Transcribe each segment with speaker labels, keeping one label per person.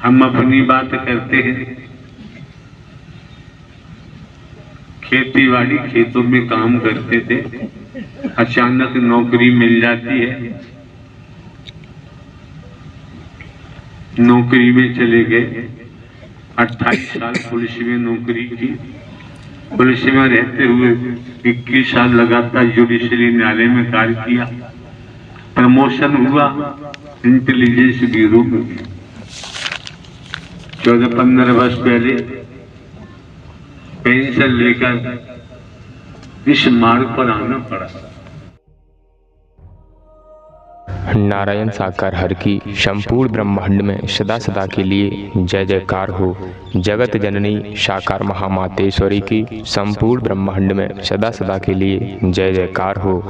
Speaker 1: हम अपनी बात करते हैं, खेती बाड़ी खेतों में काम करते थे, अचानक नौकरी मिल जाती है, नौकरी में चले गए। 28 साल पुलिस में नौकरी की, पुलिस में रहते हुए 21 साल लगातार जुडिशरी न्यायालय में कार्य किया। प्रमोशन हुआ इंटेलिजेंस ब्यूरो में। 14-15 वर्ष पहले पेंशन लेकर इस मार्ग पर आना पड़ा।
Speaker 2: नारायण साकार हर की संपूर्ण ब्रह्मांड में सदा सदा के लिए जय जयकार हो। जगत जननी साकार महामातेश्वरी की संपूर्ण ब्रह्मांड में सदा सदा के लिए जय जयकार हो।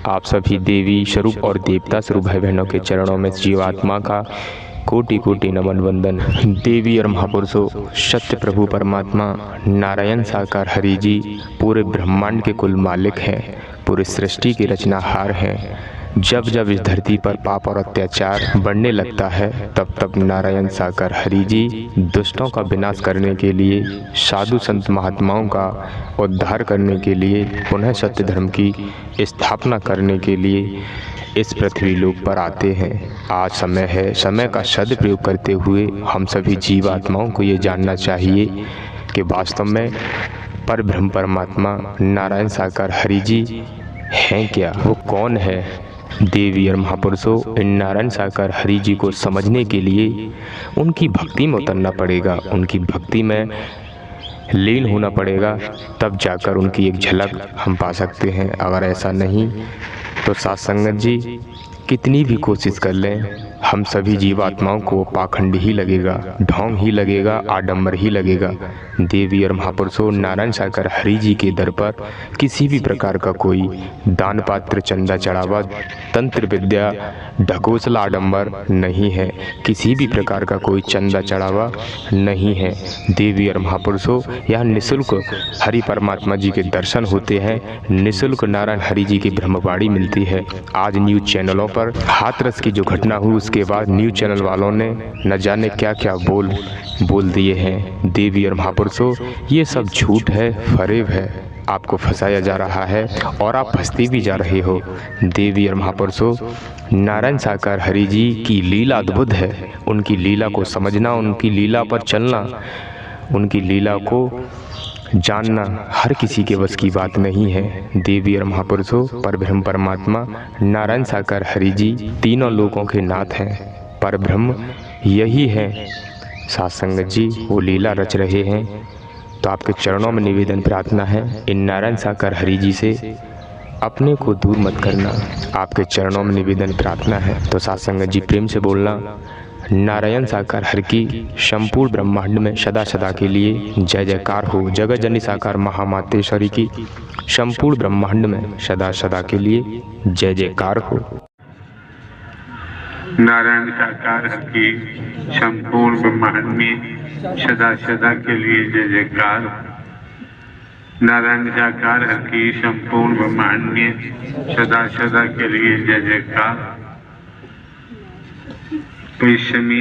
Speaker 2: आप सभी देवी स्वरूप और देवता स्वरूप भाई बहनों के चरणों में जीवात्मा का कोटि कोटि नमन वंदन। देवी और महापुरुषों, सत्य प्रभु परमात्मा नारायण साकार हरि जी पूरे ब्रह्मांड के कुल मालिक हैं, पूरे सृष्टि के रचनाहार हैं। जब जब इस धरती पर पाप और अत्याचार बढ़ने लगता है, तब तब नारायण साकार हरि जी दुष्टों का विनाश करने के लिए, साधु संत महात्माओं का उद्धार करने के लिए, पुनः सत्य धर्म की स्थापना करने के लिए इस पृथ्वी लोक पर आते हैं। आज समय है, समय का सदुपयोग करते हुए हम सभी जीवात्माओं को ये जानना चाहिए कि वास्तव में परब्रह्म परमात्मा नारायण साकार हरि जी हैं क्या, वो कौन है। देवी और महापुरुषों, इन नारायण साकार हरि जी को समझने के लिए उनकी भक्ति में उतरना पड़ेगा, उनकी भक्ति में लीन होना पड़ेगा, तब जाकर उनकी एक झलक हम पा सकते हैं। अगर ऐसा नहीं तो साथ संगत जी कितनी भी कोशिश कर लें, हम सभी जीवात्माओं को पाखंड ही लगेगा, ढोंग ही लगेगा, आडंबर ही लगेगा। देवी और महापुरुषों, नारायण साकार हरि जी के दर पर किसी भी प्रकार का कोई दान पात्र, चंदा चढ़ावा, तंत्र विद्या, ढकोसला, आडंबर नहीं है। किसी भी प्रकार का कोई चंदा चढ़ावा नहीं है। देवी और महापुरुषों, यहाँ निःशुल्क हरि परमात्मा जी के दर्शन होते हैं, निःशुल्क नारायण हरि जी की ब्रह्मवाणी मिलती है। आज न्यूज़ चैनलों पर हाथरस की जो घटना हुई, उसके बाद न्यूज़ चैनल वालों ने न जाने क्या क्या बोल दिए हैं। देवी और महापुरुषों, ये सब झूठ है, फरेब है, आपको फंसाया जा रहा है और आप फंसते भी जा रहे हो। देवी और महापुरुषों, नारायण साकार हरि जी की लीला अद्भुत है। उनकी लीला को समझना, उनकी लीला पर चलना, उनकी लीला को जानना हर किसी के बस की बात नहीं है। देवी और महापुरुषों, परब्रह्म परमात्मा नारायण साकार हरि जी तीनों लोकों के नाथ हैं। परब्रह्म यही है। साथ संगत जी वो लीला रच रहे हैं, तो आपके चरणों में निवेदन प्रार्थना है, इन नारायण साकार हरि जी से अपने को दूर मत करना। आपके चरणों में निवेदन प्रार्थना है। तो साथ संगत जी प्रेम से बोलना, नारायण साकार हर की संपूर्ण ब्रह्मांड में सदा सदा के लिए जय जयकार हो। जगत जननी साकार महामातेश्वरी की संपूर्ण ब्रह्मांड में सदा सदा के लिए जय जयकार हो।
Speaker 1: नारायण साकार हर की संपूर्ण ब्रह्मांड में सदा सदा के लिए जय जयकार। नारायण साकार हर की संपूर्ण ब्रह्मांड में सदा सदा के लिए जय जयकार। तो इस समय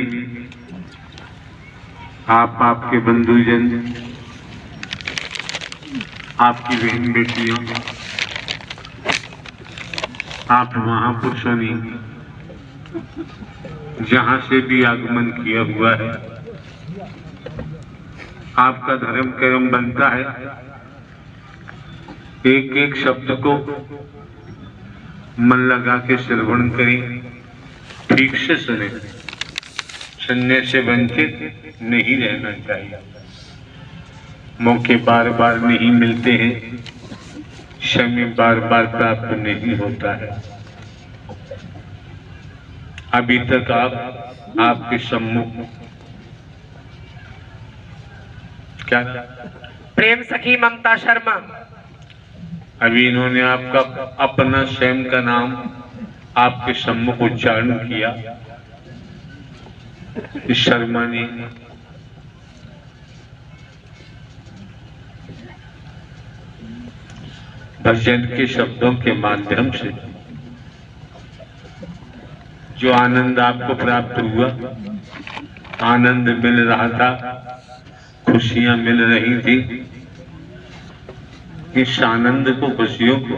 Speaker 1: आप, आपके बंधुजन, आपकी बहन बेटियों, आप महापुरुषों ने जहां से भी आगमन किया हुआ है, आपका धर्म कर्म बनता है एक एक शब्द को मन लगा के श्रवण करें, ठीक से सुने। सुनने से वंचित नहीं रहना चाहिए। मौके बार बार नहीं मिलते हैं, समय बार बार प्राप्त नहीं होता है। अभी तक आपके सम्मुख क्या
Speaker 3: प्रेम सखी ममता शर्मा,
Speaker 1: अभी इन्होंने आपका अपना स्वयं का नाम आपके सम्मुख उच्चारण किया। इस शर्मा ने भजन के शब्दों के माध्यम से जो आनंद आपको प्राप्त हुआ, आनंद मिल रहा था, खुशियां मिल रही थी। इस आनंद को, खुशियों को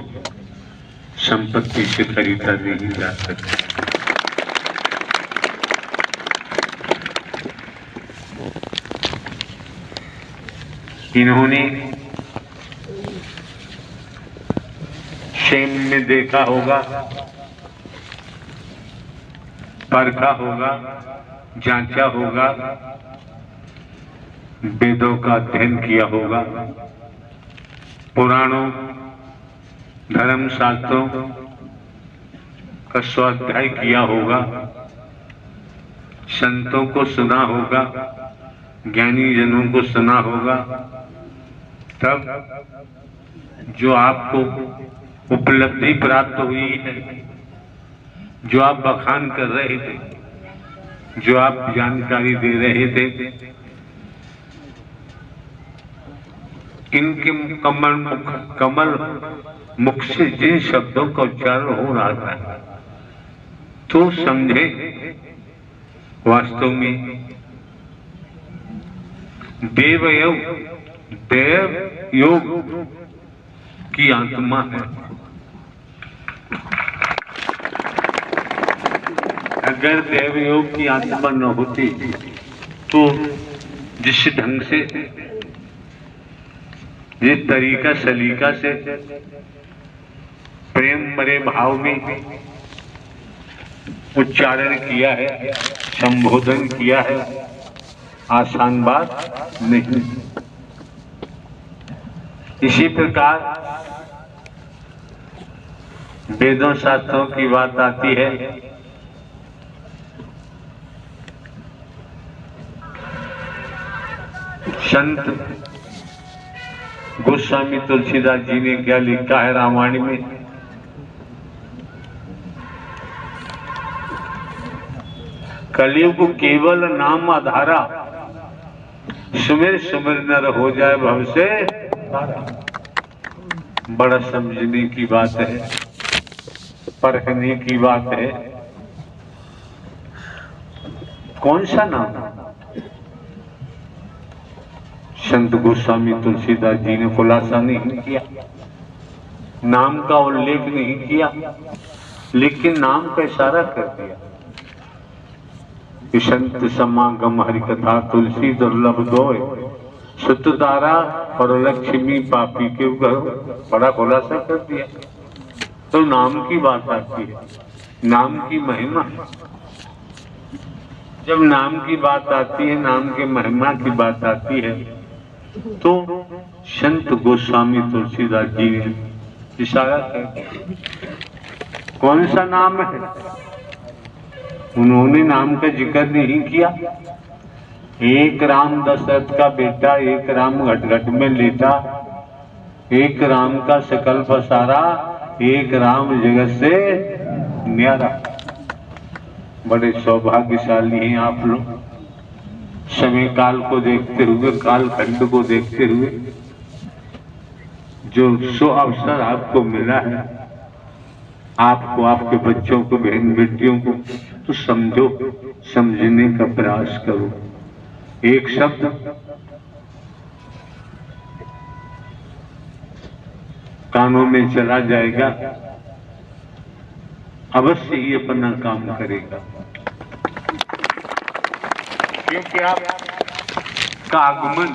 Speaker 1: संपत्ति से खरीदा नहीं जा सकता। इन्होंने शेम में देखा होगा, परखा होगा, जांचा होगा, वेदों का अध्ययन किया होगा, पुराणों, धर्मशास्त्रों का स्वाध्याय किया होगा, संतों को सुना होगा, ज्ञानी जनों को सुना होगा। तब जो आपको उपलब्धि प्राप्त हुई है, जो आप बखान कर रहे थे, जो आप जानकारी दे रहे थे, इनके कमल मुख से जिन शब्दों का उच्चारण हो रहा था, तो समझे वास्तव में देव योग की आत्मा है। अगर देव योग की आत्मा न होती तो जिस ढंग से, जिस तरीका सलीका से प्रेम भरे भाव में उच्चारण किया है, संबोधन किया है, आसान बात नहीं। इसी प्रकार वेदों शास्त्रों की बात आती है, संत गोस्वामी तुलसीदास जी ने क्या लिखा है रामायण में? कलयुग केवल नाम आधारा, सुमिर सुमिर नर हो जाए भव से। बड़ा समझने की बात है, परखने की बात है। कौन सा नाम? संत गोस्वामी तुलसीदास जी ने खुलासा नहीं किया, नाम का उल्लेख नहीं किया, लेकिन नाम का इशारा कर दिया। संत समागम हरि कथा तुलसी दुर्लभ दोय, सुतदारा और लक्ष्मी पापी के घर। बड़ा खुलासा कर दिया। तो नाम की बात आती है, नाम की महिमा। जब नाम की बात आती है, नाम के महिमा की बात आती है, तो संत गोस्वामी तुलसीदास जी ने इशारा कर दिया। कौन सा नाम है? उन्होंने नाम का जिक्र नहीं किया। एक राम दशरथ का बेटा, एक राम घट घट में लेटा, एक राम का सकल पसारा, एक राम जगत से न्यारा। बड़े सौभाग्यशाली हैं आप लोग, समय काल को देखते हुए, काल खंड को देखते हुए जो सो अवसर आपको मिला है, आपको, आपके बच्चों को, बहन बेटियों को, तो समझो, समझने का प्रयास करो। एक शब्द कानों में चला जाएगा, अवश्य ही अपना काम करेगा। क्योंकि आपका आगमन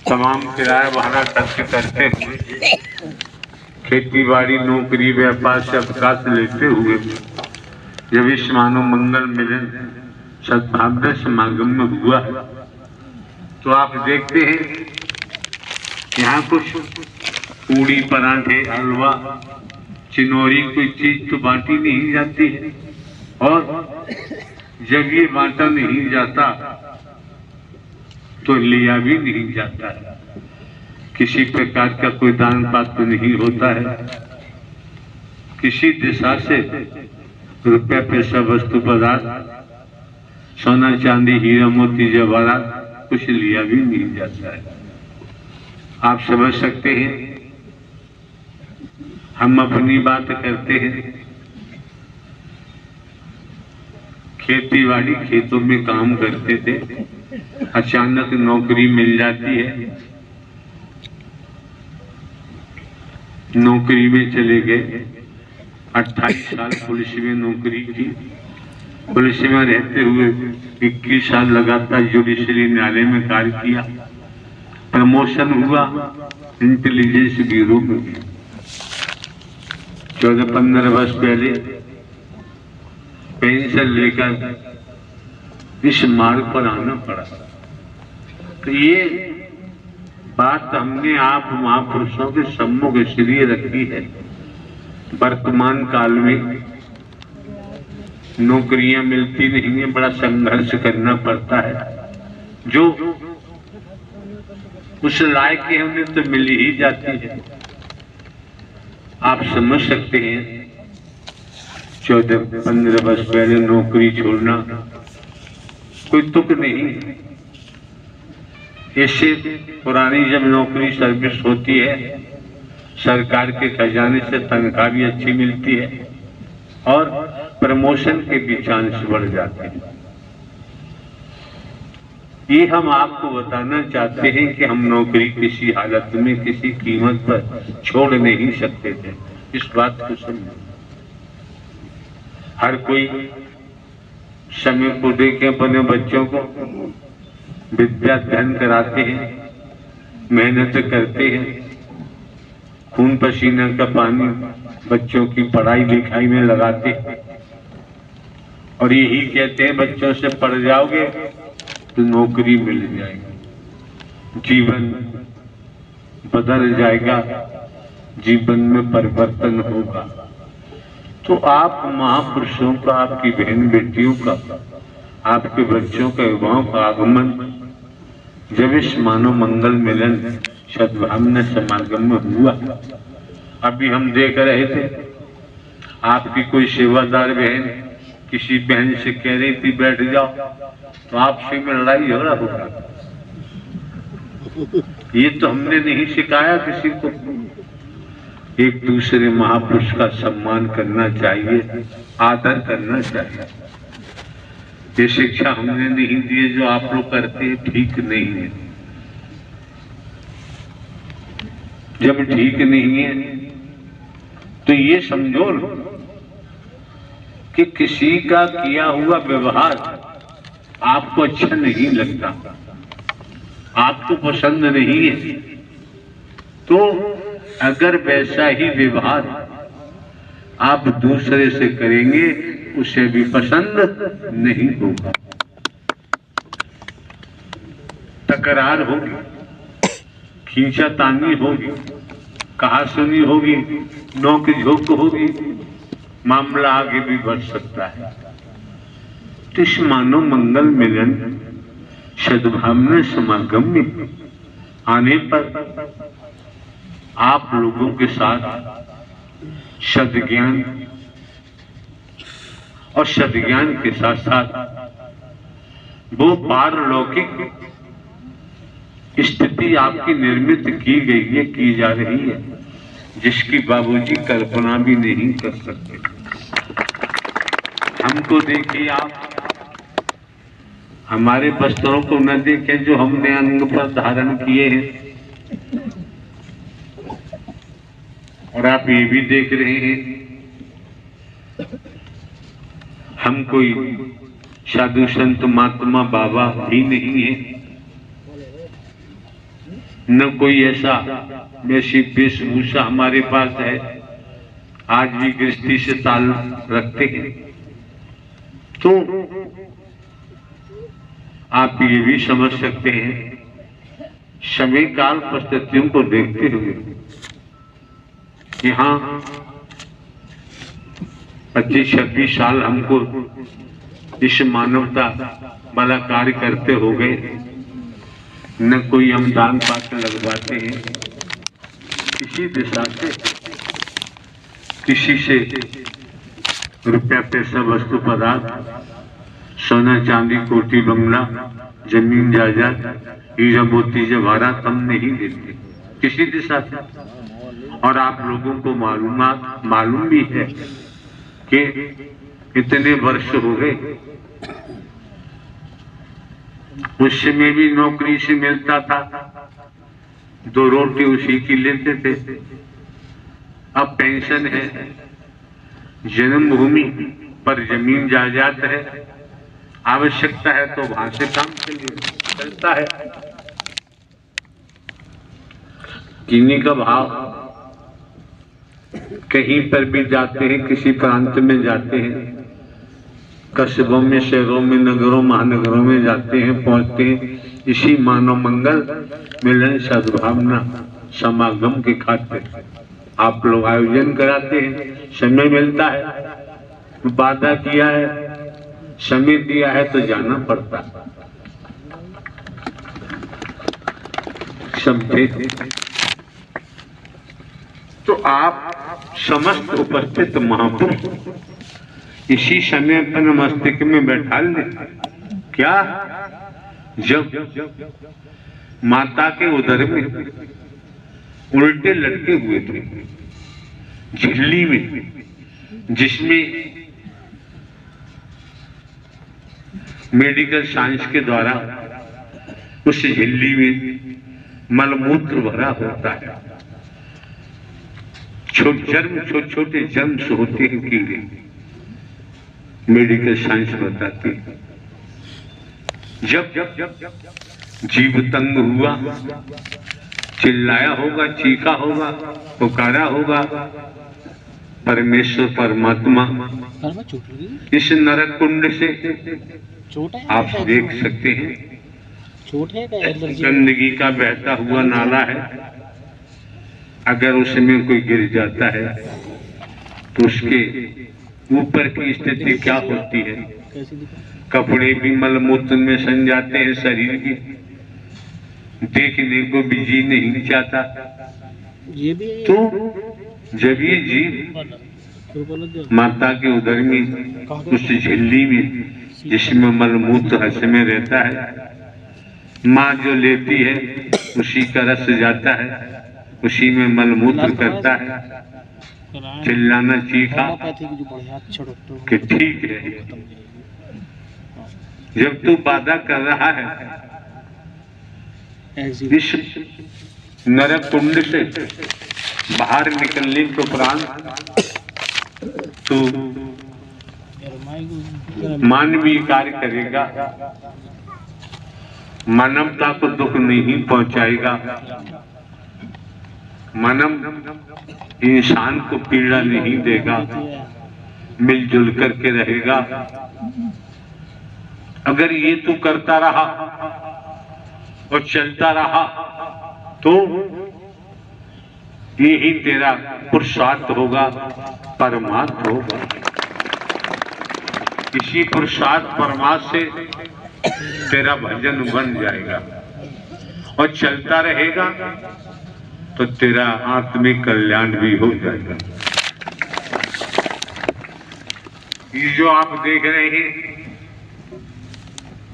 Speaker 1: तमाम किराया भाड़ा खर्च करते हुए, खेती बाड़ी, नौकरी, व्यापार से अवकाश लेते हुए जब इस मानव मंगल मिलन सद्भावना समागम में हुआ, तो आप देखते हैं यहाँ कुछ पूड़ी, पराठे, हलवा, चिनोरी, कोई चीज तो बांटी नहीं जाती है। और जब ये बांटा नहीं जाता तो लिया भी नहीं जाता है। किसी प्रकार का कोई दान पात्र नहीं होता है। किसी दिशा से रुपया, पैसा, वस्तु पदार्थ, सोना चांदी, हीरा मोती, जवाहरात कुछ लिया भी नहीं जाता है। आप समझ सकते हैं, हम अपनी बात करते हैं खेती बाड़ी खेतों में काम करते थे, अचानक नौकरी मिल जाती है, नौकरी में चले गए। 28 साल पुलिस में नौकरी की, पुलिस में रहते हुए 21 साल लगातार जुडिशरी न्यायालय में कार्य किया। प्रमोशन हुआ इंटेलिजेंस ब्यूरो में। 14-15 वर्ष पहले पेंशन लेकर इस मार्ग पर आना पड़ा। तो ये बात हमने आप महापुरुषों के सम्मुख इसलिए रखी है, वर्तमान काल में नौकरियां मिलती नहीं है, बड़ा संघर्ष करना पड़ता है। जो उस लायक है उन्हें तो मिल ही जाती है। आप समझ सकते हैं 14-15 वर्ष पहले नौकरी छोड़ना कोई तुक नहीं। इससे पुरानी जब नौकरी सर्विस होती है, सरकार के खजाने से तनख्वाह भी अच्छी मिलती है और प्रमोशन के भी चांस बढ़ जाते हैं। ये हम आपको बताना चाहते हैं कि हम नौकरी किसी हालत में किसी कीमत पर छोड़ नहीं सकते थे। इस बात को समझो। हर कोई समय को देके अपने बच्चों को विद्या अध्ययन कराते हैं, मेहनत करते हैं, खून पसीना का पानी बच्चों की पढ़ाई लिखाई में लगाते हैं और यही कहते हैं बच्चों से पढ़ जाओगे तो नौकरी मिल जाएगी, जीवन बदल जाएगा, जीवन में परिवर्तन होगा। तो आप महापुरुषों का, आपकी बहन बेटियों का, आपके बच्चों का, युवाओं का आगमन जब इस मानव मंगल मिलन सद्भावना समागम में हुआ, अभी हम देख रहे थे आपकी कोई सेवादार बहन किसी बहन से कह रही थी बैठ जाओ, तो आपसे में लड़ाई झगड़ा होगा। ये तो हमने नहीं सिखाया किसी को। एक दूसरे महापुरुष का सम्मान करना चाहिए, आदर करना चाहिए। ये शिक्षा हमने नहीं दी, जो आप लोग करते हैं ठीक नहीं है। जब ठीक नहीं है तो ये समझो कि किसी का किया हुआ व्यवहार आपको अच्छा नहीं लगता, आपको पसंद नहीं है, तो अगर वैसा ही व्यवहार आप दूसरे से करेंगे उसे भी पसंद नहीं होगा, तकरार होगी, खींचातानी होगी, कहासुनी होगी, नोक झोंक होगी, मामला आगे भी बढ़ सकता है। तो इस मानव मंगल मिलन सद्भावना समागम में आने पर आप लोगों के साथ सद्ज्ञान और सद्ज्ञान के साथ साथ वो पारलौकिक स्थिति आपकी निर्मित की गई है, की जा रही है, जिसकी बाबूजी कल्पना भी नहीं कर सकते। हमको देखिए, आप हमारे वस्त्रों को न देखें जो हमने अंग पर धारण किए हैं, और आप ये भी देख रहे हैं हम कोई साधु संत महात्मा बाबा भी नहीं है, न कोई ऐसा वैसी वेशभूषा हमारे पास है। आज भी गृहस्थी से ताल्लुक रखते हैं। तो आप ये भी समझ सकते हैं समय काल परिस्थितियों को देखते हुए यहाँ 25-26 साल हमको इस मानवता वाला कार्य करते हो गए। न कोई हम दान पात्र लगवाते हैं किसी दिशा से, किसी से रुपया पैसा वस्तु पदार्थ, सोना चांदी कोठी बंगला, जमीन जायदाद, हीरा मोती जवाहरात हम नहीं देते किसी दिशा से। और आप लोगों को मालूम भी है कि इतने वर्ष हो गए उस समय भी नौकरी से मिलता था, 2 रोटी उसी की लेते थे। अब पेंशन है, जन्मभूमि पर जमीन जायदाद है, आवश्यकता है तो वहां से काम चलता है। चीनी का भाव कहीं पर भी जाते हैं, किसी प्रांत में जाते हैं, कस्बों में, शहरों में, नगरों महानगरों में जाते हैं, पहुंचते हैं, इसी मानव मंगल मिलन सद्भावना समागम के खातिर आप लोग आयोजन कराते हैं। समय मिलता है, वादा किया है, समय दिया है तो जाना पड़ता है। समझे? तो आप समस्त उपस्थित महापुरुष इसी समय अपने मस्तिष्क में बैठा ले। क्या? जब माता के उदर में उल्टे लटके हुए थे, झिल्ली में, जिसमें मेडिकल साइंस के द्वारा उस झिल्ली में मलमूत्र भरा होता है, छोटे जर्म्स होते हैं कीड़े, मेडिकल साइंस बताती है। जब जीव तंग हुआ, चिल्लाया होगा, चीखा होगा, पुकारा होगा, परमेश्वर परमात्मा इस नरक कुंड से आप देख सकते हैं, गंदगी का बहता हुआ नाला है। अगर उसमें कोई गिर जाता है तो उसके ऊपर की स्थिति क्या होती है? कपड़े भी मलमूत्र में सन जाते हैं, शरीर की देखने को भी जी नहीं चाहता। तो जब ये जीव माता के उदर में उस झिल्ली में, जिसमें मलमूत्र हस में रहता है, माँ जो लेती है उसी का रस जाता है, उसी में मलमूत्र करता है। चिल्लाना चीखा कि ठीक है। जब तू वादा कर रहा है इस नरक कुंड से बाहर निकलने के उपरांत, तू मानवीय कार्य करेगा, मानवता को दुख नहीं पहुंचाएगा, मानव इंसान को पीड़ा नहीं देगा, मिलजुल करके रहेगा। अगर ये तू करता रहा और चलता रहा तो यही तेरा पुरुषार्थ होगा, परमार्थ होगा। इसी पुरुषार्थ परमार्थ से तेरा भजन बन जाएगा और चलता रहेगा तो तेरा आत्मिक कल्याण भी हो जाएगा। ये जो आप देख रहे हैं,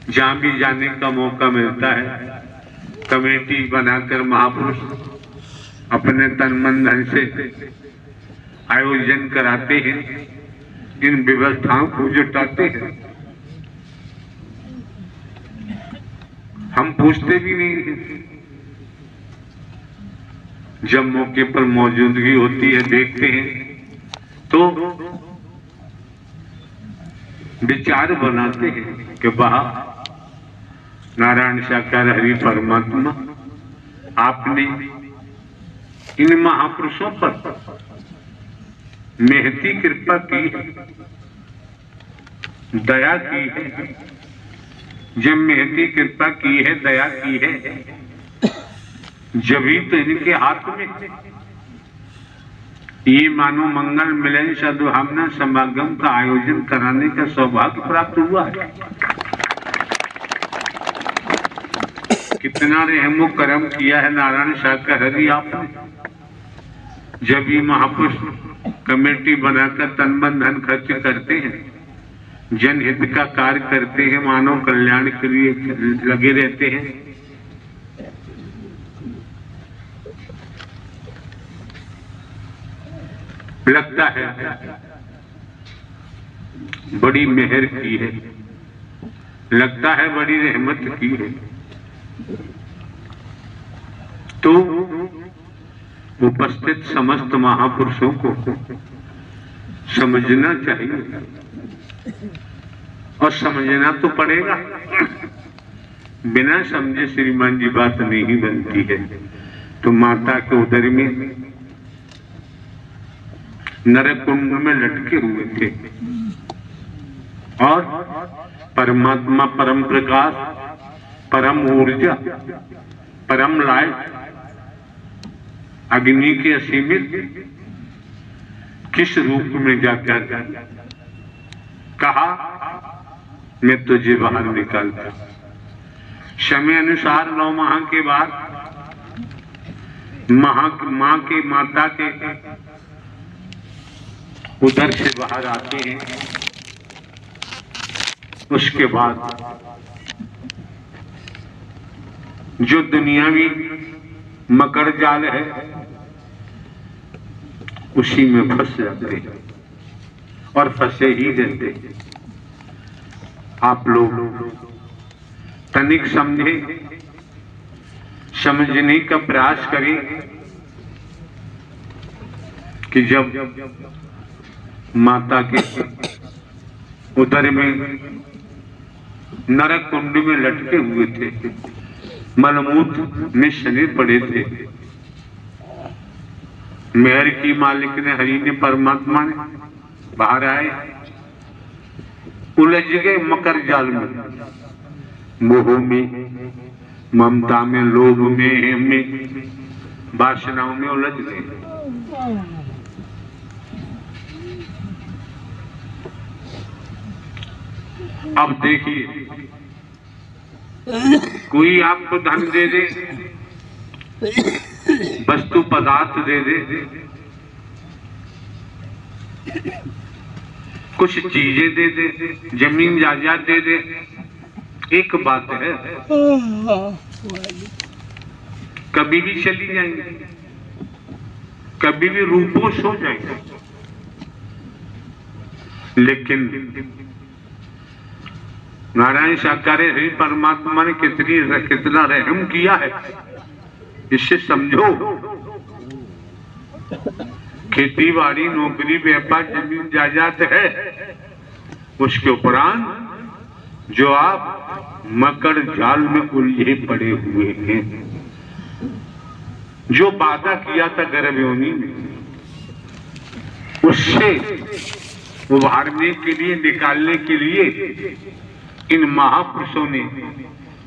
Speaker 1: जहां भी जाने का मौका मिलता है, कमेटी बनाकर महापुरुष अपने तन मन धन से आयोजन कराते हैं, इन व्यवस्थाओं को जुटाते हैं। हम पूछते भी नहीं हैं, जब मौके पर मौजूदगी होती है देखते हैं तो विचार बनाते हैं कि वाह नारायण साकार हरि परमात्मा, आपने इन महापुरुषों पर महती कृपा की है, दया की है। जब महती कृपा की है, दया की है, जभी तो इनके हाथ में ये मानव मंगल मिलन सद्भावना समागम का आयोजन कराने का सौभाग्य प्राप्त हुआ है। कितना रहमो करम किया है नारायण साकार हरि आपने। जब ये महापुरुष कमेटी बनाकर तन मन धन खर्च करते हैं, जनहित का कार्य करते हैं, मानव कल्याण के लिए लगे रहते हैं, लगता है बड़ी मेहर की है। लगता है बड़ी रहमत की है। तो उपस्थित समस्त महापुरुषों को समझना चाहिए और समझना तो पड़ेगा। बिना समझे श्रीमान जी बात नहीं बनती है। तो माता के उदर में नरक कुंड में लटके हुए थे और परमात्मा, परम प्रकाश, परम ऊर्जा, परम लाइट, अग्नि के असीमित किस रूप में जाकर कहा मैं तुझे बाहर निकालता। समय अनुसार 9 माह के बाद मां के माता के उधर से बाहर आते हैं। उसके बाद जो दुनियावी मकर जाल है उसी में फंस जाते हैं और फंसे ही रहते हैं। आप लोग तनिक समझे, समझने का प्रयास करें कि जब माता के उदर में नरक कुंड में लटके हुए थे, मलमूत्र में सने पड़े थे, मेहर की मालिक ने, हरि ने, परमात्मा ने बाहर आए, उलझ गए मकर जाल में, मोह में, ममता में, लोभ में, वासनाओं में उलझ गए। अब देखिए, कोई आपको धन दे दे, वस्तु पदार्थ दे दे, कुछ चीजें दे दे, जमीन जायदाद दे दे, एक बात है, कभी भी चली जाएंगे, कभी भी रूपोश हो जाएंगे। लेकिन नारायण साकार हरि परमात्मा ने कितना रहम किया है, इससे समझो। खेती बाड़ी, नौकरी, व्यापार, जमीन जायदाद है, उसके उपरांत जो आप मकर जाल में उलझे पड़े हुए हैं, जो वादा किया था गर्भ योनि में, उससे उभारने के लिए, निकालने के लिए इन महापुरुषों ने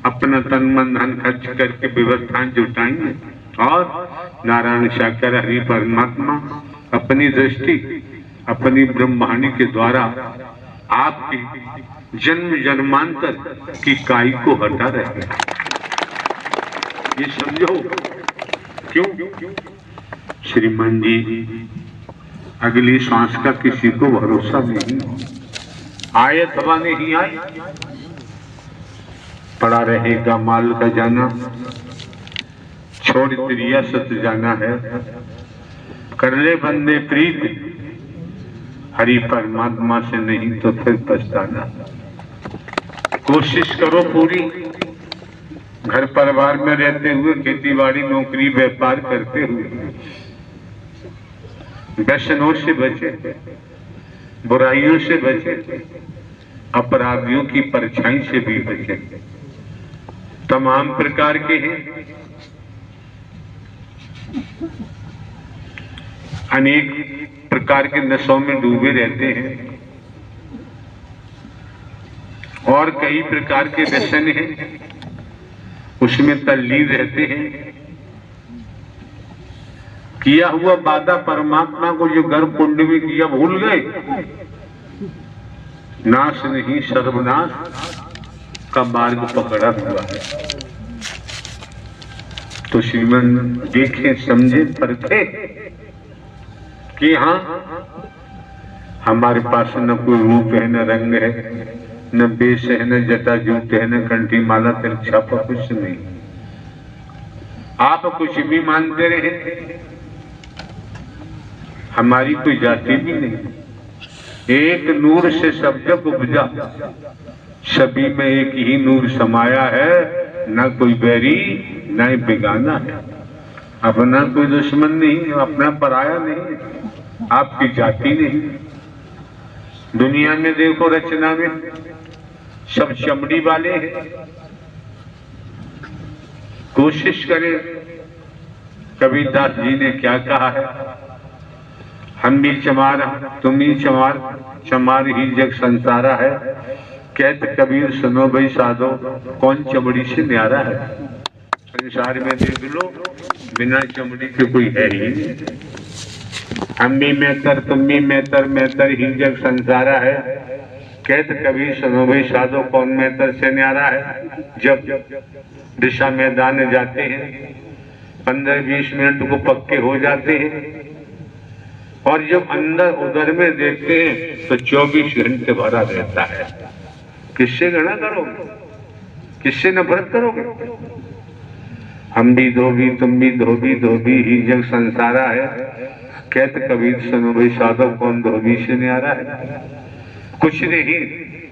Speaker 1: अपना तन मन धन खर्च करके व्यवस्थाएं जुटाई हैं और नारायण साकार हरि परमात्मा अपनी दृष्टि, अपनी ब्रह्मवाणी के द्वारा आपकी जन्म जन्मांतर की काई को हटा रहे हैं। ये समझो। क्यों? श्रीमान जी अगली सांस का किसी को भरोसा नहीं, आए अथवा नहीं आए, पड़ा रहेगा माल का जाना, छोड़ त्रिया सत जाना है, कर ले बंदे प्रीत हरि परमात्मा से, नहीं तो फिर पछताना। कोशिश करो पूरी, घर परिवार में रहते हुए, खेती बाड़ी, नौकरी, व्यापार करते हुए व्यसनों से बचे, बुराइयों से बचे, अपराधियों की परछाई से भी बचे। तमाम प्रकार के हैं, अनेक प्रकार के नशों में डूबे रहते हैं और कई प्रकार के व्यसन हैं, उसमें तल्लीन रहते हैं। किया हुआ वादा परमात्मा को जो गर्भ कुंड में किया भूल गए, नाश नहीं सर्वनाश का मार्ग पकड़ा हुआ है। तो श्रीमन देखे, समझे, परखे कि हाँ हमारे पास न कोई रूप है, न रंग है, न बेश है, न जटा जूट है, न कंठी माला तिरछापा, कुछ नहीं। आप कुछ भी मानते रहे, हमारी कोई जाति भी नहीं। एक नूर से सब जग उपजा, सभी में एक ही नूर समाया है, ना कोई बैरी ना ही बेगाना है। अपना कोई दुश्मन नहीं, अपना पराया नहीं, आपकी जाति नहीं। दुनिया में देखो रचना में सब चमड़ी वाले हैं। कोशिश करें, कबीरदास जी ने क्या कहा है, हम भी चमार तुम ही चमार, चमार ही जग संसारा है। कहत कबीर सुनो भाई साधो, कौन चमड़ी से न्यारा है। संसार में देख लो, बिना चमड़ी के कोई है ही नहीं। हम भी मेहतर तुम भी मेहतर, मेहतर ही जग संसारा है। कहत कबीर सुनो भाई साधो, कौन मेहतर से न्यारा है। जब दिशा मैदान जाते हैं, 15-20 मिनट को पक्के हो जाते हैं, और जब अंदर उधर में देखते हैं तो 24 घंटे भरा रहता है। किससे गणा करोगे, किससे नफरत करोगे। हम भी धोबी तुम भी धोबी, धोबी ही जग संसारा है। कहत कबीर सुनो भाई साधो, कौन धोबी से न्यारा है। कुछ नहीं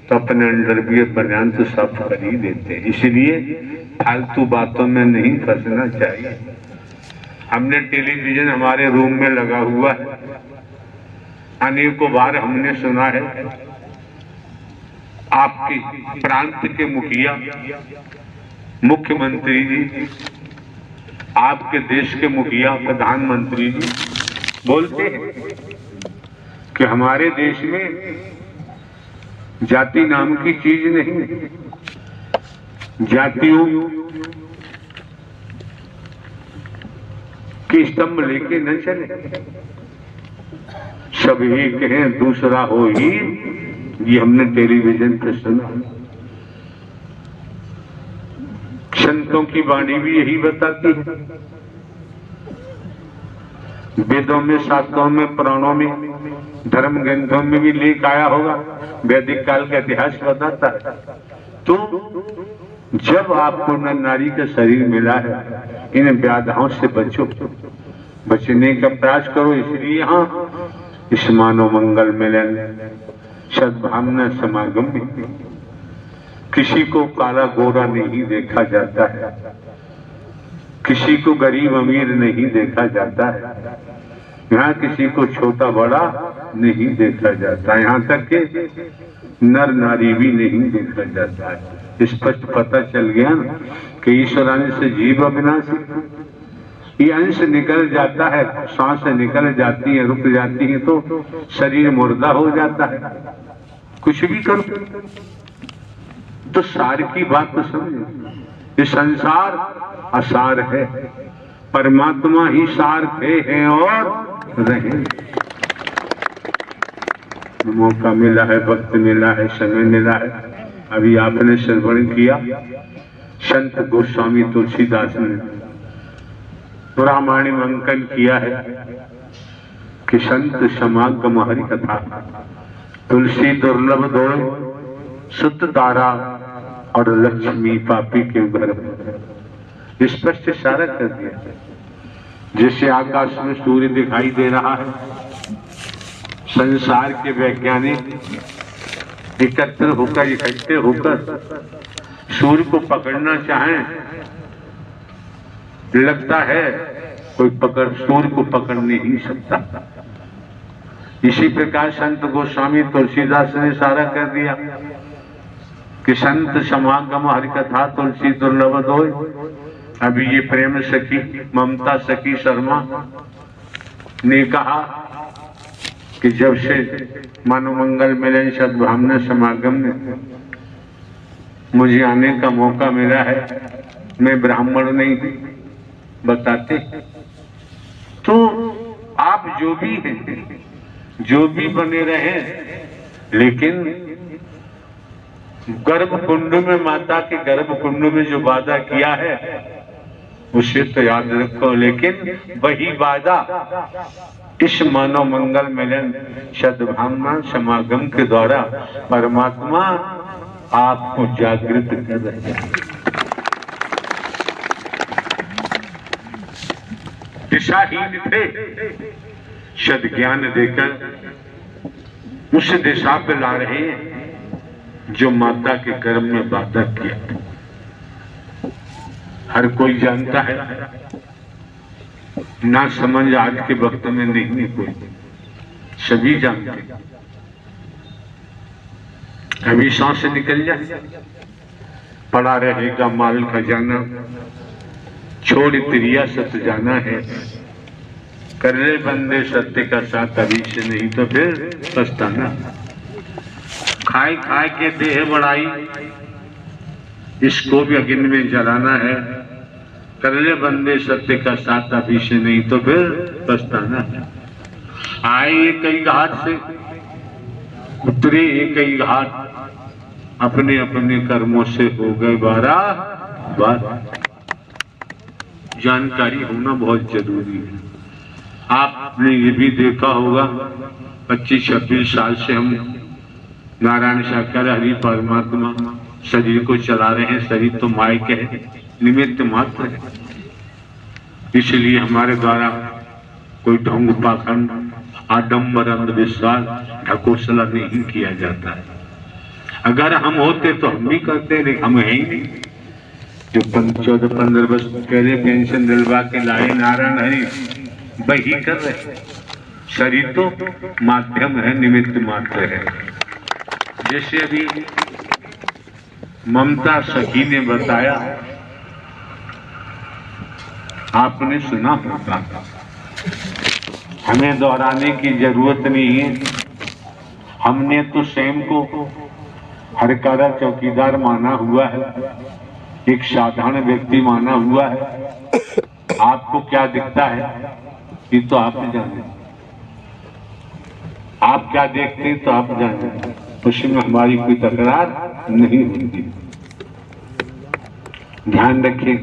Speaker 1: तो अपने अंडरवियर बनियान तो साफ कर ही देते हैं। इसलिए फालतू बातों में नहीं फंसना चाहिए। हमने टेलीविजन हमारे रूम में लगा हुआ है, अनेकों बार हमने सुना है आपके प्रांत के मुखिया, मुख्यमंत्री जी, आपके देश के मुखिया, प्रधानमंत्री जी बोलते हैं कि हमारे देश में जाति नाम की चीज नहीं, जातियों के स्तंभ लेके न चले, सब एक हैं दूसरा हो ही। ये हमने टेलीविजन पे सुना। संतों की वाणी भी यही बताती है। वेदों में, शास्त्रों में, पुराणों में, धर्म ग्रंथों में भी लेख आया होगा। वैदिक काल का इतिहास बताता है। तो जब आपको नर नारी का शरीर मिला है, इन व्याधाओं से बचो, बचने का प्रयास करो। इसलिए यहाँ इस मानव मंगल मिलन सद्भावना समागम में किसी को काला गोरा नहीं देखा जाता है, किसी को गरीब अमीर नहीं देखा जाता है, यहाँ किसी को छोटा बड़ा नहीं देखा जाता, यहाँ तक कि नर नारी भी नहीं देखा जाता है। स्पष्ट पता चल गया ना कि ईश्वरांश से जीव अविनाशी, ये अंश निकल जाता है, सांस निकल जाती है, रुक जाती है तो शरीर मुर्दा हो जाता है। कुछ भी करो तो सार की बात तो समझो। ये संसार असार है, परमात्मा ही सार थे हैं और रहे। मौका मिला है, वक्त मिला है, समय मिला है। अभी आपने श्रवण किया, संत गोस्वामी तुलसीदास ने रामायण अंकन किया है कि संत समागम हरि कथा, तुलसी दुर्लभ दोय, सुत तारा और लक्ष्मी पापी के घर। स्पष्ट इशारा कर दिया। जैसे आकाश में सूर्य दिखाई दे रहा है, संसार के वैज्ञानिक एकत्र होकर, इकट्ठे होकर सूर्य को पकड़ना चाहें, लगता है कोई सूर्य को पकड़ नहीं सकता। इसी प्रकार संत गोस्वामी तुलसीदास ने इशारा कर दिया कि संत समागम हरि कथा तुलसी दुर्लभ दोय। अभी ये प्रेम सखी, ममता सखी शर्मा ने कहा कि जब से मानव मंगल मिलन सद्भावना समागम में मुझे आने का मौका मिला है, मैं ब्राह्मण नहीं बताते। तो आप जो भी हैं, जो भी बने रहे, लेकिन गर्भकुंड में, माता के गर्भकुंड में जो वादा किया है उसे तो याद रखो। लेकिन वही वादा इस मानव मंगल मिलन सद्भावना समागम के द्वारा परमात्मा आपको जागृत कर रहे हैं। दिशाहीन थे, सद ज्ञान देकर उस दिशा पे ला रहे हैं जो माता के गर्भ में बाधा किया था। हर कोई जानता है, ना समझ आज के वक्त में नहीं कोई, सभी जानते हैं। अभी सांस निकल जाए, पड़ा रहेगा माल खजाना, छोड़ तिरिया सत जाना है। कर ले बंदे सत्य का साथ अभी से, नहीं तो फिर पछताना। खाए खाए के देह बढ़ाई, इसको भी अग्नि में जलाना है। कर ले बंदे सत्य का साथ अभी से, नहीं तो फिर पछताना है। आए एक ही घाट से, उतरे एक ही घाट, अपने अपने कर्मों से हो गए 12 बार। जानकारी होना बहुत जरूरी है। आपने ये भी देखा होगा, 25-26 साल से हम नारायण साकार हरि परमात्मा शरीर को चला रहे हैं। शरीर तो मायक है, निमित्त मात्र है। इसलिए हमारे द्वारा कोई ढोंग पाखंड, आडंबर, अंधविश्वास, ढकोसला नहीं किया जाता है। अगर हम होते तो हम भी करते, लेकिन हम है ही नहीं। जो 14-15 वर्ष पहले पेंशन दिलवा के लाए नारायण हरि, वही कर रहे। शरीर तो माध्यम है, निमित्त मात्र है। जैसे अभी ममता सखी ने बताया, आपने सुना होगा, हमें दोहराने की जरूरत नहीं है। हमने तो स्वयं को हरकारा चौकीदार माना हुआ है, एक साधारण व्यक्ति माना हुआ है। आपको क्या दिखता है ये तो आप जाने, आप क्या देखते हैं तो आप जाने, उसमें हमारी कोई तकरार नहीं होती। ध्यान रखें।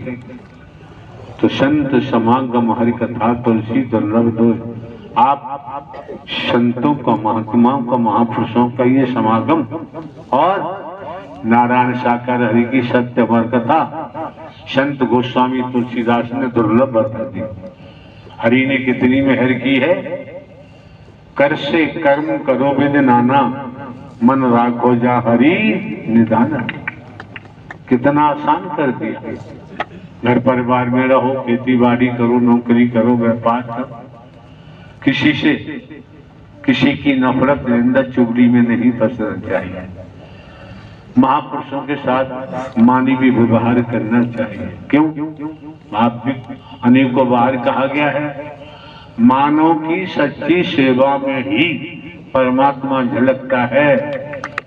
Speaker 1: तो संत समागम हरि कथा तुलसी दुर्लभ दोष। आप संतों का, महात्माओं का, महापुरुषों का ये समागम और नारायण साकार हरि की सत्य अमर कथा संत गोस्वामी तुलसीदास ने दुर्लभ बता दी। हरि ने कितनी मेहर की है। कर से कर्म करो विद नाना, मन राखो जा हरि निदाना। कितना आसान कर दिया। घर परिवार में रहो, खेती बाड़ी करो, नौकरी करो, व्यापार करो, किसी की नफरत, निंदा, चुगली में नहीं फंसना चाहिए। महापुरुषों के साथ मानवीय व्यवहार करना चाहिए। क्यों? आप भी अनेकों बार कहा गया है, मानव की सच्ची सेवा में ही परमात्मा झलकता है।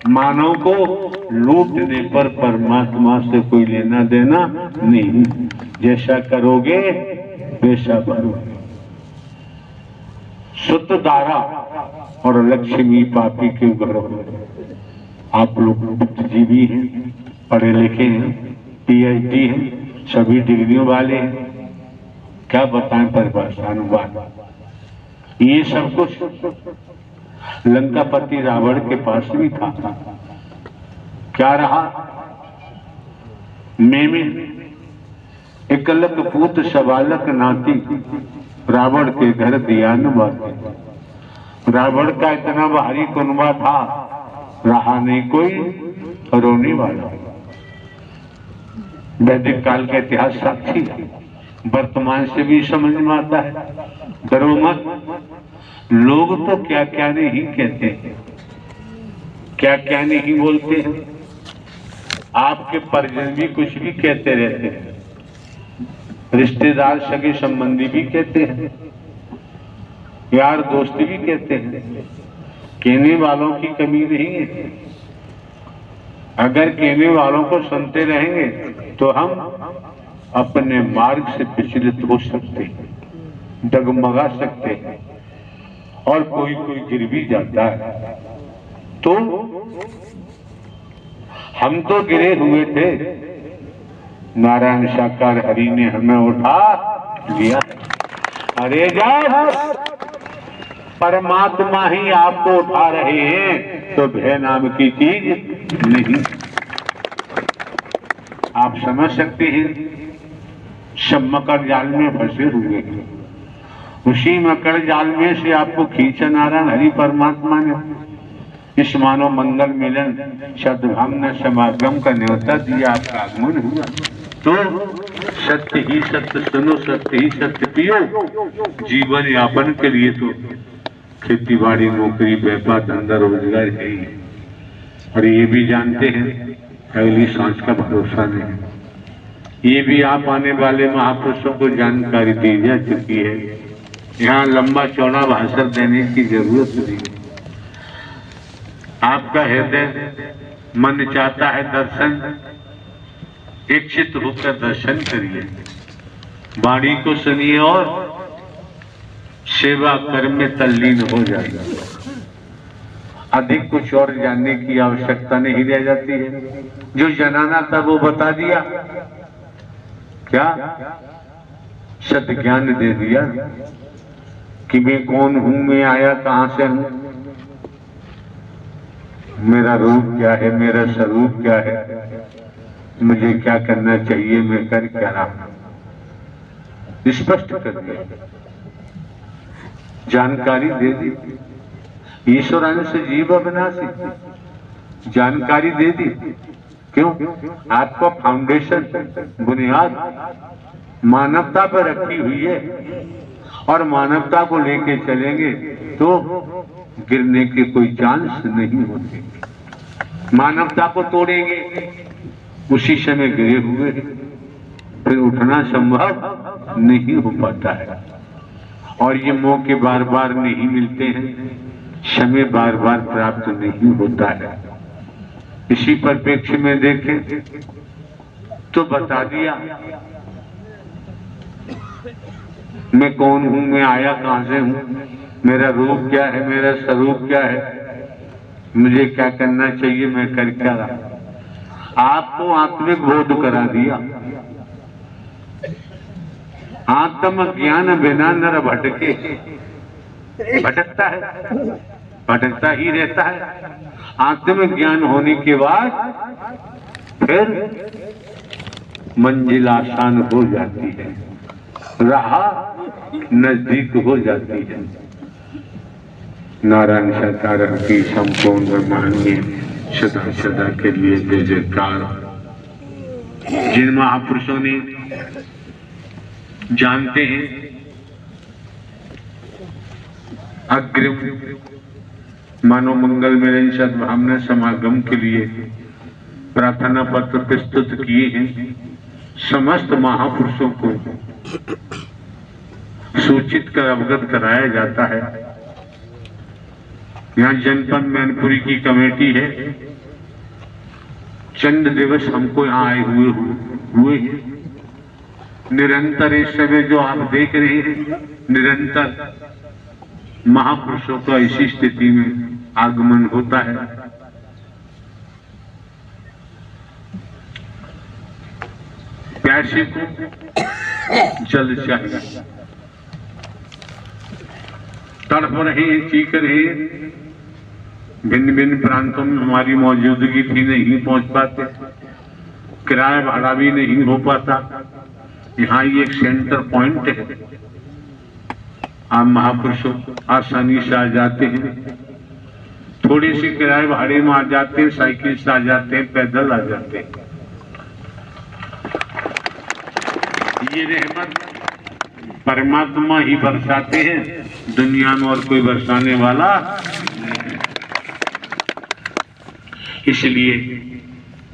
Speaker 1: मानव को लूटने पर परमात्मा से कोई लेना देना नहीं। जैसा करोगे वैसा भरोगे। सुत दारा और लक्ष्मी पापी के घर। आप लोग बुद्धिजीवी हैं, पढ़े लिखे हैं, PhD हैं, सभी डिग्रियों वाले हैं। क्या बताएं परिभाषा, अनुवाद, ये सब कुछ लंकापति रावण के पास भी था। क्या रहा? में एकलक पूत सबालक नाती, रावण के घर दिया न बाती। रावण का इतना भारी कुनबा था, रहा नहीं कोई रोने वाला। वैदिक काल का इतिहास साक्षी है, वर्तमान से भी समझ में आता है। डरो मत। लोग तो क्या क्या नहीं कहते हैं, क्या क्या नहीं बोलते हैं। आपके परिजन भी कुछ भी कहते रहते हैं, रिश्तेदार, सगे संबंधी भी कहते हैं, यार दोस्त भी कहते हैं। कहने वालों की कमी नहीं है। अगर कहने वालों को सुनते रहेंगे तो हम अपने मार्ग से विचलित हो सकते हैं, डगमगा सकते हैं, और कोई कोई गिर भी जाता है। तो हम तो गिरे हुए थे, नारायण साकार हरि ने हमें उठा लिया। अरे जाओ, परमात्मा ही आपको उठा रहे हैं, तो भय नाम की चीज नहीं। आप समझ सकते हैं, सब मकर जाल में फंसे हुए हैं। उसी मकर जाल में से आपको खींचा नारायण हरि परमात्मा ने। इस मानव मंगल मिलन सद्भावना समागम का न्योता दिया, आपका आगमन हुआ। तो सत्य ही सत्य सुनो, सत्य ही सत्य पियो। जीवन यापन के लिए तो खेती बाड़ी, नौकरी, व्यापार, धंधा, रोजगार है ही। और ये भी जानते हैं अगली सांस का भरोसा नहीं। ये भी आप आने वाले महापुरुषों को जानकारी दी जा चुकी है। यहाँ लंबा चौड़ा भाषण देने की जरूरत नहीं। आपका हृदय मन चाहता है दर्शन, इच्छित होकर दर्शन करिए, वाणी को सुनिए और सेवा कर्म में तल्लीन हो जाइए। अधिक कुछ और जानने की आवश्यकता नहीं रह जाती है। जो जनाना था वो बता दिया, क्या सत ज्ञान दे दिया कि मैं कौन हूं, मैं आया कहां से हूं, मेरा रूप क्या है, मेरा स्वरूप क्या है, मुझे क्या करना चाहिए, मैं कर क्या रहा हूं, स्पष्ट कर दिया, जानकारी दे दी। ईश्वर अंश जीव अविनाशी, जानकारी दे दी। क्यों? आपका फाउंडेशन, बुनियाद मानवता पर रखी हुई है और मानवता को लेके चलेंगे तो गिरने के कोई चांस नहीं होते। मानवता को तोड़ेंगे उसी समय गिरे हुए, फिर उठना संभव नहीं हो पाता है। और ये मौके बार बार नहीं मिलते हैं, समय बार बार प्राप्त नहीं होता है। इसी परिप्रेक्ष्य में देखें तो बता दिया मैं कौन हूं, मैं आया कहां से हूं, मेरा रूप क्या है, मेरा स्वरूप क्या है, मुझे क्या करना चाहिए, मैं कर क्या रहा। आपको आत्मिक बोध करा दिया। आत्म ज्ञान बिना नर भटके, भटकता है, भटकता ही रहता है। आत्म ज्ञान होने के बाद फिर मंजिल आसान हो जाती है, राह नजदीक हो जाती है। नारायण सरकार की संपूर्ण ब्रह्मांड में सदा सदा के लिए जय जयकार। जिन महापुरुषों ने जानते हैं अग्रिम मानव मंगल मिलन सद्भावना समागम के लिए प्रार्थना पत्र प्रस्तुत किए हैं, समस्त महापुरुषों को सूचित कर अवगत कराया जाता है। यहाँ जनपद मैनपुरी की कमेटी है, चंद दिवस हमको यहाँ आए हुए हैं। निरंतर इस समय जो आप देख रहे हैं, निरंतर महापुरुषों का इसी स्थिति में आगमन होता है। प्यासे को जल चाहिए, तड़प रहे, चीख रहे, भिन्न भिन्न प्रांतों में हमारी मौजूदगी थी, नहीं पहुंच पाते, किराया भाड़ा भी नहीं हो पाता। यहाँ ये एक सेंटर पॉइंट है, आप महापुरुषों आसानी से आ जाते हैं, थोड़ी सी किराए भाड़े में आ जाते हैं, साइकिल से आ जाते हैं, पैदल आ जाते हैं। ये रहमत परमात्मा ही बरसाते हैं, दुनिया में और कोई बरसाने वाला नहीं। इसलिए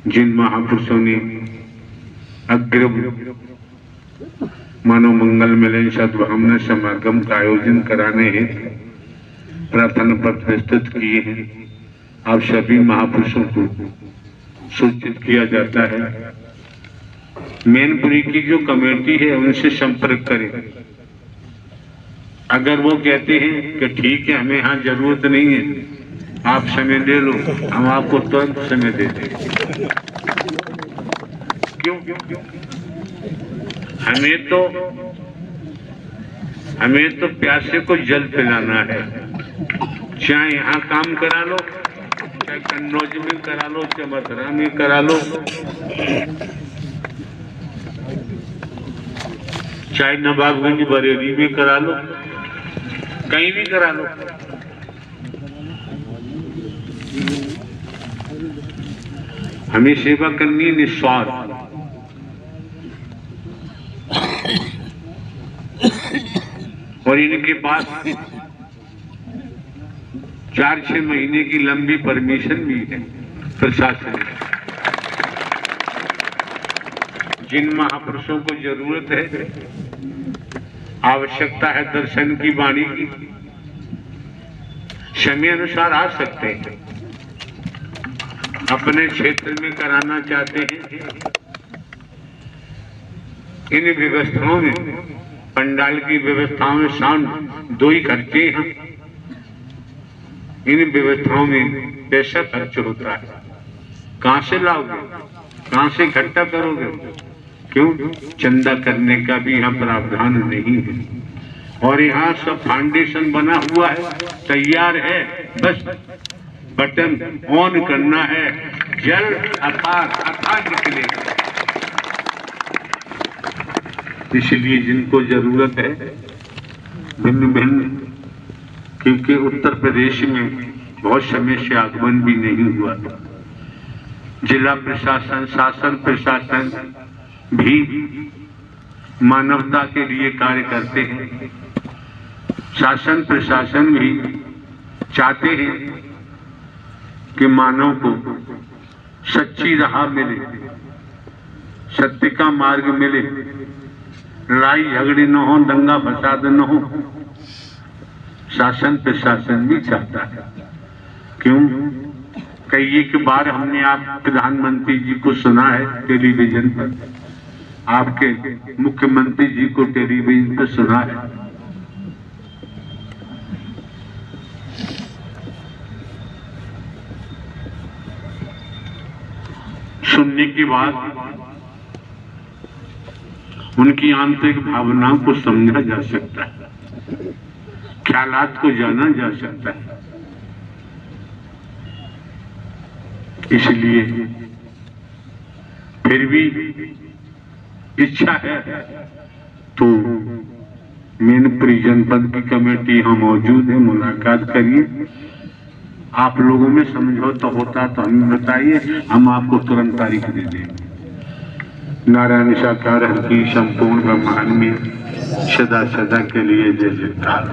Speaker 1: जिन महापुरुषों ने अग्रिम मानव मंगल मिलन सद्भावना समागम का आयोजन कराने हेतु प्रार्थना पत्र प्रस्तुत किए हैं, आप सभी महापुरुषों को सूचित किया जाता है। मैनपुरी की जो कमेटी है उनसे संपर्क करें। अगर वो कहते हैं कि ठीक है, हमें यहाँ जरूरत नहीं है, आप समय दे लो, हम आपको तुरंत समय दे देंगे। क्यों? हमें तो प्यासे को जल पिलाना है। चाहे यहाँ काम करा लो, चाहे कन्नौज में करा लो, चाहे मथुरा में करा लो, चाहे नवाबगंज बरेली में करा लो, कहीं भी करा लो, हमें सेवा करनी है निस्वार्थ। और इनके पास 4-6 महीने की लंबी परमिशन भी है प्रशासन। जिन महापुरुषों को जरूरत है, आवश्यकता है दर्शन की, वाणी की, समय अनुसार आ सकते हैं। अपने क्षेत्र में कराना चाहते हैं, इन व्यवस्थाओं में, पंडाल की व्यवस्थाओं में साउंड 2 ही खर्चे हैं। इन व्यवस्थाओं में पैसा खर्च होता है। कहां से लाओगे, कहां से इकट्ठा करोगे? क्यों? चंदा करने का भी यहाँ प्रावधान नहीं है। और यहाँ सब फाउंडेशन बना हुआ है, तैयार है, बस बटन ऑन करना है, जल अथाह निकलेगा। इसलिए जिनको जरूरत है भिन्न भिन्न, क्योंकि उत्तर प्रदेश में बहुत समय से आगमन भी नहीं हुआ, जिला प्रशासन, शासन प्रशासन भी मानवता के लिए कार्य करते हैं। शासन प्रशासन भी चाहते हैं कि मानव को सच्ची राह मिले, सत्य का मार्ग मिले, लड़ाई झगड़े न हो, दंगा फसाद न हो। शासन प्रशासन भी चाहता है। क्यों? कई एक बार हमने आप प्रधानमंत्री जी को सुना है टेलीविजन पर, आपके मुख्यमंत्री जी को टेलीविजन पर सुना है। सुनने के बाद उनकी आंतरिक भावनाओं को समझा जा सकता है, ख्यालात को जाना जा सकता है। इसलिए फिर भी इच्छा है तो मैनपुरी जनपद की कमेटी यहाँ मौजूद है, मुलाकात करिए। आप लोगों में समझौता होता तो हमें बताइए, हम आपको तुरंत तारीख दे देंगे। नारायण साकार हर की संपूर्ण ब्रह्मांड में सदा सदा के लिए जय जयकार।